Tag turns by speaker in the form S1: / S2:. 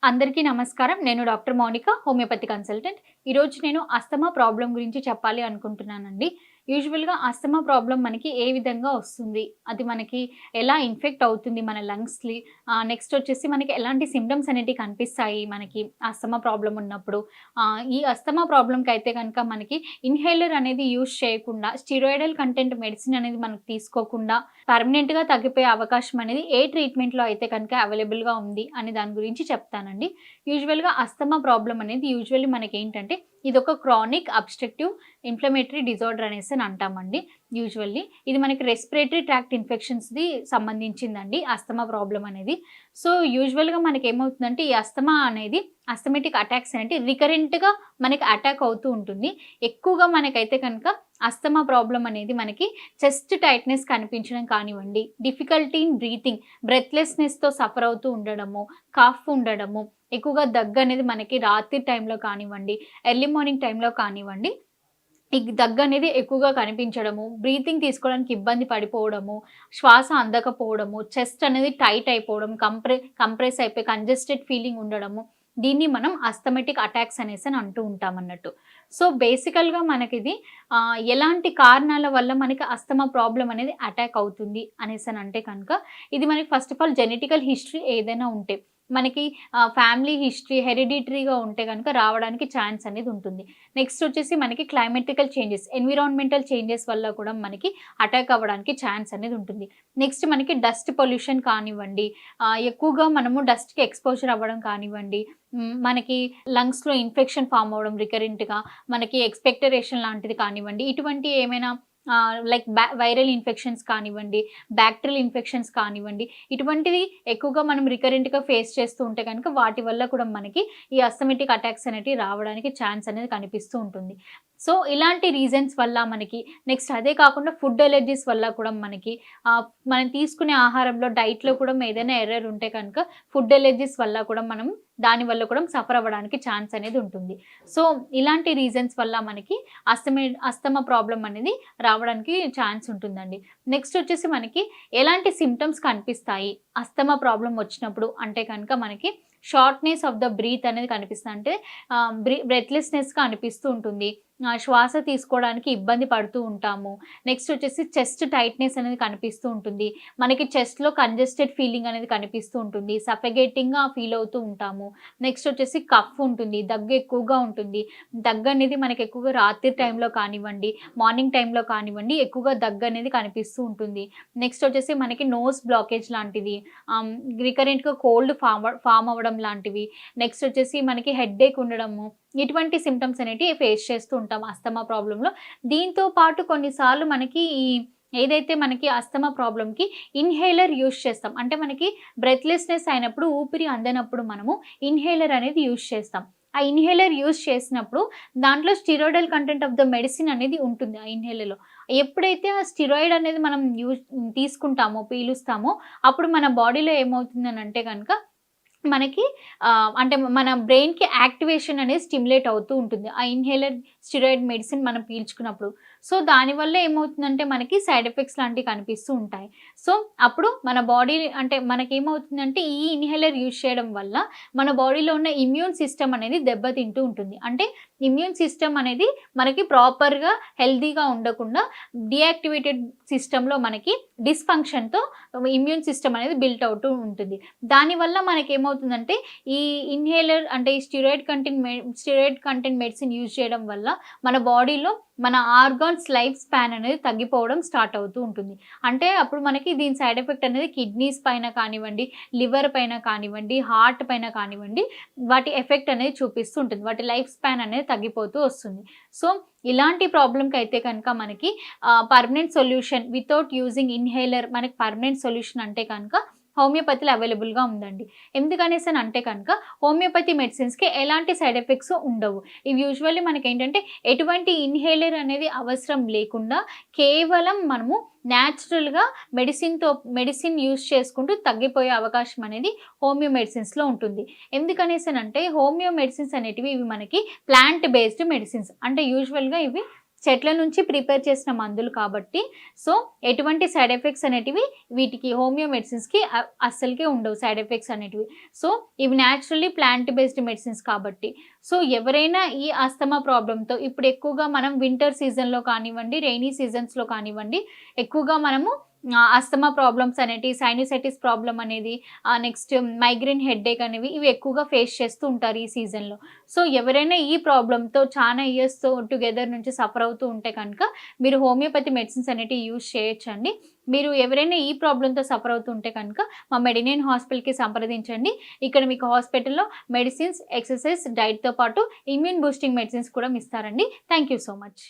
S1: అందరికీ నమస్కారం. నేను డాక్టర్ మౌనిక, హోమియోపతి కన్సల్టెంట్. ఈరోజు నేను అస్తమా ప్రాబ్లమ్ గురించి చెప్పాలి అనుకుంటున్నానండి. యూజువల్‌గా అస్తమా ప్రాబ్లమ్ మనకి ఏ విధంగా వస్తుంది? అది మనకి ఎలా ఇన్ఫెక్ట్ అవుతుంది మన లంగ్స్‌ని? నెక్స్ట్ వచ్చేసి మనకి ఎలాంటి సింప్టమ్స్ అనేటివి కనిపిస్తాయి మనకి అస్తమా ప్రాబ్లమ్ ఉన్నప్పుడు? ఈ అస్తమా ప్రాబ్లమ్‌కైతే గనక మనకి ఇన్హేలర్ అనేది యూజ్ చేయకుండా, స్టిరాయిడల్ కంటెంట్ మెడిసిన్ అనేది మనకు తీసుకోకుండా పర్మనెంట్‌గా తగ్గిపోయే అవకాశం అనేది ఏ ట్రీట్మెంట్‌లో అయితే కనుక అవైలబుల్‌గా ఉంది అనే దాని గురించి చెప్తానండి. యూజువల్‌గా అస్తమా ప్రాబ్లమ్ అనేది యూజువల్లీ మనకేంటంటే ఇదొక క్రానిక్ అబ్స్ట్రక్టివ్ ఇన్‌ఫ్లమేటరీ డిజార్డర్ అనేసని అంటామండి యూజువల్లీ. ఇది మనకి రెస్పిరేటరీ ట్రాక్ట్ ఇన్ఫెక్షన్స్‌ది సంబంధించిందండి అస్తమా ప్రాబ్లమ్ అనేది. సో, యూజువల్‌గా మనకేమవుతుందంటే ఈ అస్తమా అనేది అస్థమాటిక్ అటాక్స్ అనేటివి రికరెంట్‌గా మనకి అటాక్ అవుతూ ఉంటుంది. ఎక్కువగా మనకైతే కనుక అస్తమా ప్రాబ్లమ్ అనేది మనకి చెస్ట్ టైట్‌నెస్ కనిపించడం కానివ్వండి, డిఫికల్టీ ఇన్ బ్రీతింగ్, బ్రెత్‌లెస్‌నెస్‌తో సఫర్ అవుతూ ఉండడము, కఫ్ ఉండడము, ఎక్కువగా దగ్గనేది మనకి రాత్రి టైంలో కానివ్వండి, ఎర్లీ మార్నింగ్ టైంలో కానివ్వండి, ఈ దగ్గనేది ఎక్కువగా కనిపించడము, బ్రీతింగ్ తీసుకోవడానికి ఇబ్బంది పడిపోవడము, శ్వాస అందకపోవడము, చెస్ట్ అనేది టైట్ అయిపోవడం, కంప్రెస్ అయిపోయి కంజెస్టెడ్ ఫీలింగ్ ఉండడము. దీన్ని మనం అస్థమాటిక్ అటాక్స్ అనేసని అంటూ ఉంటామన్నట్టు. సో, బేసికల్‌గా మనకిది ఎలాంటి కారణాల వల్ల మనకి అస్తమా ప్రాబ్లమ్ అనేది అటాక్ అవుతుంది అనేసనంటే కనుక, ఇది మనకి first of all genetical history ఏదైనా ఉంటే, మనకి ఫ్యామిలీ హిస్టరీ హెరిడిటరీగా ఉంటే గనుక రావడానికి ఛాన్స్ అనేది ఉంటుంది. నెక్స్ట్ వచ్చేసి మనకి క్లైమాటికల్ చేంజెస్, ఎన్విరాన్మెంటల్ చేంజెస్ వల్ల కూడా మనకి అటాక్ అవ్వడానికి ఛాన్స్ అనేది ఉంటుంది. నెక్స్ట్ మనకి డస్ట్ పొల్యూషన్ కానివ్వండి, ఎక్కువగా మనము డస్ట్‌కి ఎక్స్‌పోజర్ అవ్వడం కానివ్వండి, మనకి లంగ్స్‌లో ఇన్ఫెక్షన్ ఫార్మ్ అవ్వడం రికరెంట్‌గా, మనకి ఎక్స్‌పెక్టరేషన్ లాంటిది కానివ్వండి, ఇటువంటి ఏమైనా లైక్ వైరల్ ఇన్ఫెక్షన్స్ కానివ్వండి, బ్యాక్టీరియల్ ఇన్ఫెక్షన్స్ కానివ్వండి, ఇటువంటివి ఎక్కువగా మనం రికరెంట్‌గా ఫేస్ చేస్తూ ఉంటే గనుక వాటి వల్ల కూడా మనకి ఈ అస్థమాటిక్ అటాక్స్ అనేటివి రావడానికి ఛాన్స్ అనేది కనిపిస్తూ ఉంటుంది. సో, ఇలాంటి రీజన్స్ వల్ల మనకి నెక్స్ట్ అదే కాకుండా ఫుడ్ అలెర్జీస్ వల్ల కూడా మనకి మనం తీసుకునే ఆహారంలో డైట్‌లో కూడా ఏదైనా ఎర్రర్ ఉంటే కనుక ఫుడ్ అలెర్జీస్ వల్ల కూడా మనం దాని వల్ల కూడా సఫర్ అవ్వడానికి ఛాన్స్ అనేది ఉంటుంది. సో, ఇలాంటి రీజన్స్ వల్ల మనకి అస్తమా ప్రాబ్లమ్ అనేది రావడానికి ఛాన్స్ ఉంటుందండి. నెక్స్ట్ వచ్చేసి మనకి ఎలాంటి సింప్టమ్స్ కనిపిస్తాయి అస్తమా ప్రాబ్లమ్ వచ్చినప్పుడు అంటే కనుక మనకి షార్ట్‌నెస్ ఆఫ్ ద బ్రీత్ అనేది కనిపిస్తుంది. అంటే బ్రెత్‌లెస్‌నెస్‌గా అనిపిస్తూ ఉంటుంది. శ్వాస తీసుకోవడానికి ఇబ్బంది పడుతూ ఉంటాము. నెక్స్ట్ వచ్చేసి చెస్ట్ టైట్‌నెస్ అనేది కనిపిస్తూ ఉంటుంది. మనకి చెస్ట్‌లో కంజెస్టెడ్ ఫీలింగ్ అనేది కనిపిస్తూ ఉంటుంది. సఫోకేటింగ్‌గా ఫీల్ అవుతూ ఉంటాము. నెక్స్ట్ వచ్చేసి కఫ్ ఉంటుంది. దగ్గు ఎక్కువగా ఉంటుంది. దగ్గు అనేది మనకి ఎక్కువగా రాత్రి టైంలో కానివ్వండి, మార్నింగ్ టైంలో కానివ్వండి, ఎక్కువగా దగ్గు అనేది కనిపిస్తూ ఉంటుంది. నెక్స్ట్ వచ్చేసి మనకి నోస్ బ్లాకేజ్ లాంటిది, ఆహ్, రికరెంట్‌గా కోల్డ్ ఫార్మ్ అవ్వడం లాంటివి. నెక్స్ట్ వచ్చేసి మనకి హెడ్‌ఏక్ ఉండడము. ఇటువంటి సింప్టమ్స్ అనేటివి ఫేస్ చేస్తూ ఉంటాం అస్తమా ప్రాబ్లమ్‌లో. దీంతో పాటు కొన్నిసార్లు మనకి ఏదైతే మనకి అస్తమా ప్రాబ్లమ్‌కి ఇన్‌హేలర్ యూజ్ చేస్తాం. అంటే మనకి బ్రెత్‌లెస్‌నెస్ అయినప్పుడు ఊపిరి అందనప్పుడు మనము ఇన్‌హేలర్ అనేది యూజ్ చేస్తాం. ఆ ఇన్‌హేలర్ యూజ్ చేసినప్పుడు దాంట్లో steroidal content of the medicine అనేది ఉంటుంది ఆ ఇన్‌హేలర్‌లో. ఎప్పుడైతే ఆ స్టిరాయిడ్ అనేది మనం తీసుకుంటామో, పీలుస్తామో అప్పుడు మన బాడీలో ఏమవుతుందనంటే గనక మనకి అంటే మన బ్రెయిన్‌కి యాక్టివేషన్ అనేది స్టిమ్యులేట్ అవుతూ ఉంటుంది. ఆ ఇన్‌హేలర్ స్టిరాయిడ్ మెడిసిన్ మనం పీల్చుకున్నప్పుడు. సో, దానివల్ల ఏమవుతుందంటే మనకి సైడ్ ఎఫెక్ట్స్ లాంటివి కనిపిస్తూ ఉంటాయి. సో, అప్పుడు మన బాడీ అంటే మనకేమవుతుందంటే ఈ ఇన్‌హేలర్ యూజ్ చేయడం వల్ల మన బాడీలో ఉన్న ఇమ్యూన్ సిస్టమ్ అనేది దెబ్బతింటూ ఉంటుంది. అంటే ఇమ్యూన్ సిస్టమ్ అనేది మనకి ప్రాపర్‌గా హెల్తీగా ఉండకుండా డీయాక్టివేటెడ్ సిస్టమ్‌లో మనకి డిస్‌ఫంక్షన్‌తో ఇమ్యూన్ సిస్టమ్ అనేది బిల్ట్ అవుతూ ఉంటుంది. దానివల్ల మనకేమవుతుందంటే, ఈ ఇన్‌హేలర్ అంటే ఈ స్టెరాయిడ్ కంటెంట్ మెడిసిన్ యూజ్ చేయడం వల్ల మన బాడీలో మన ఆర్గాన్స్ లైఫ్ స్పాన్ అనేది తగ్గిపోవడం స్టార్ట్ అవుతూ ఉంటుంది. అంటే అప్పుడు మనకి దీని సైడ్ ఎఫెక్ట్ అనేది కిడ్నీస్ పైన కానివ్వండి, లివర్ పైన కానివ్వండి, హార్ట్ పైన కానివ్వండి, వాటి ఎఫెక్ట్ అనేది చూపిస్తూ ఉంటుంది. వాటి లైఫ్ స్పాన్ అనేది తగ్గిపోతూ వస్తుంది. సో, ఇలాంటి ప్రాబ్లమ్‌కైతే కనుక మనకి permanent solution without using inhaler మనకి పర్మనెంట్ సొల్యూషన్ అంటే కనుక హోమియోపతిలో అవైలబుల్‌గా ఉందండి. ఎందుకనేసని అంటే కనుక హోమియోపతి మెడిసిన్స్‌కి ఎలాంటి సైడ్ ఎఫెక్ట్స్ ఉండవు. ఇవి యూజువల్లీ మనకేంటంటే ఎటువంటి ఇన్‌హేలర్ అనేది అవసరం లేకుండా కేవలం మనము న్యాచురల్‌గా మెడిసిన్ యూజ్ చేసుకుంటూ తగ్గిపోయే అవకాశం అనేది హోమియో మెడిసిన్స్‌లో ఉంటుంది. ఎందుకనేసనంటే హోమియో మెడిసిన్స్ అనేటివి ఇవి మనకి ప్లాంట్ బేస్డ్ మెడిసిన్స్. అంటే యూజువల్‌గా ఇవి చెట్ల నుంచి ప్రిపేర్ చేసిన మందులు కాబట్టి సో ఎటువంటి సైడ్ ఎఫెక్ట్స్ అనేటివి వీటికి హోమియో మెడిసిన్స్కి అస్సలకే ఉండవు సైడ్ ఎఫెక్ట్స్ అనేటివి. సో ఇవి న్యాచురల్లీ ప్లాంట్ బేస్డ్ మెడిసిన్స్ కాబట్టి సో ఎవరైనా ఈ ఆస్తమా ప్రాబ్లంతో ఇప్పుడు ఎక్కువగా మనం వింటర్ సీజన్లో కానివ్వండి, రెయినీ సీజన్స్లో కానివ్వండి, ఎక్కువగా మనము ఆస్తమా ప్రాబ్లమ్స్ అనేటివి, సైనసైటిస్ ప్రాబ్లం అనేది, నెక్స్ట్ మైగ్రేన్ హెడ్ఏక్ అనేవి ఇవి ఎక్కువగా ఫేస్ చేస్తూ ఉంటారు ఈ సీజన్లో. సో ఎవరైనా ఈ ప్రాబ్లంతో చాలా ఇయర్స్తో టుగెదర్ నుంచి సఫర్ అవుతూ ఉంటే కనుక మీరు హోమియోపతి మెడిసిన్స్ అనేటివి యూజ్ చేయొచ్చండి. మీరు ఎవరైనా ఈ ప్రాబ్లంతో సఫర్ అవుతుంటే కనుక మా మెడినైన్ హాస్పిటల్కి సంప్రదించండి. ఇక్కడ మీకు హాస్పిటల్లో మెడిసిన్స్, ఎక్సర్సైజ్, డైట్తో పాటు ఇమ్యూన్ బూస్టింగ్ మెడిసిన్స్ కూడా ఇస్తారండి. Thank you so much.